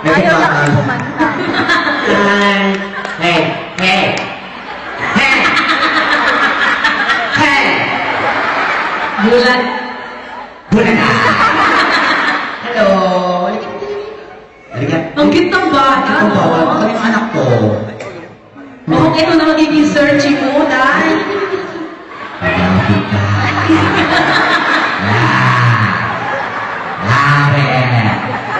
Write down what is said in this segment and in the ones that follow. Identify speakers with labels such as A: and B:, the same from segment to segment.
A: Ayaw lang kayo kumanta.
B: Hey! Hey! Hey! Hey! Bulan! Bulan na! Hello! Halika.
C: Ang cute ng bata.
B: Ang bawal. Baka yung anak ko.
C: Mukhang ito na magiging searching mo, dahil.
B: Pagkakapit ka.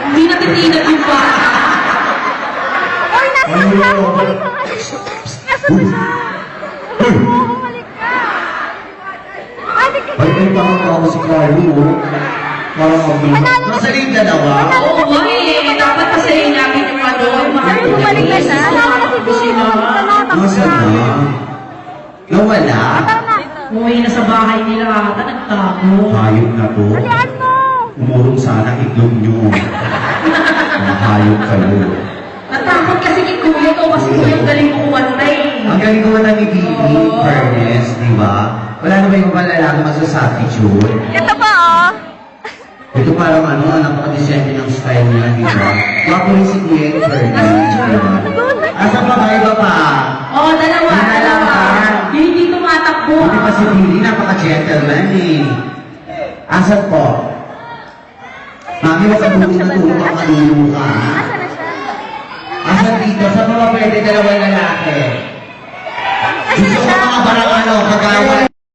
C: Hindi natitinag yung bata.
A: Uy, nasa na! Nasa na siya? Bumalik ka! Ate ka
D: Ay, ay, parang ako si Carlo, oh. Parang mabilis.
B: Nasa rin dalawa.
C: Oo ba eh. Dapat kasi namin yung ano, yung mga
A: Bumalik na siya? Wala ka kasi
C: sila.
D: Nasaan na?
B: Nawala?
C: Uy, nasa bahay nila ata, nagtago.
D: Hayop na to.
A: Halian mo!
D: Umurong sana itlog nyo. Mga hayop kayo.
C: Natakot kasi kay Kuya to, kasi Kuya ang galing mo kumanta eh.
B: Ang galing ko na ni Bibi, fairness, di ba? Wala na ba yung malalaki masasatitude?
A: Ito pa, oh!
D: Ito parang ano, napaka-decente ng style niya, di ba? Wapo rin si Kuya yung fairness, di ba?
B: Asa pa ba? Iba pa?
C: Oo, dalawa. Yung hindi tumatakbo.
B: Buti pa si Bibi, napaka-gentleman eh. Asan po? Mami, wag kang buti na tulog ang kanino ka. ha?
A: Nasa na siya?
B: Asan dito? Saan pa ba pwede dalawang lalaki? Gusto ko mga barang ano, kagawa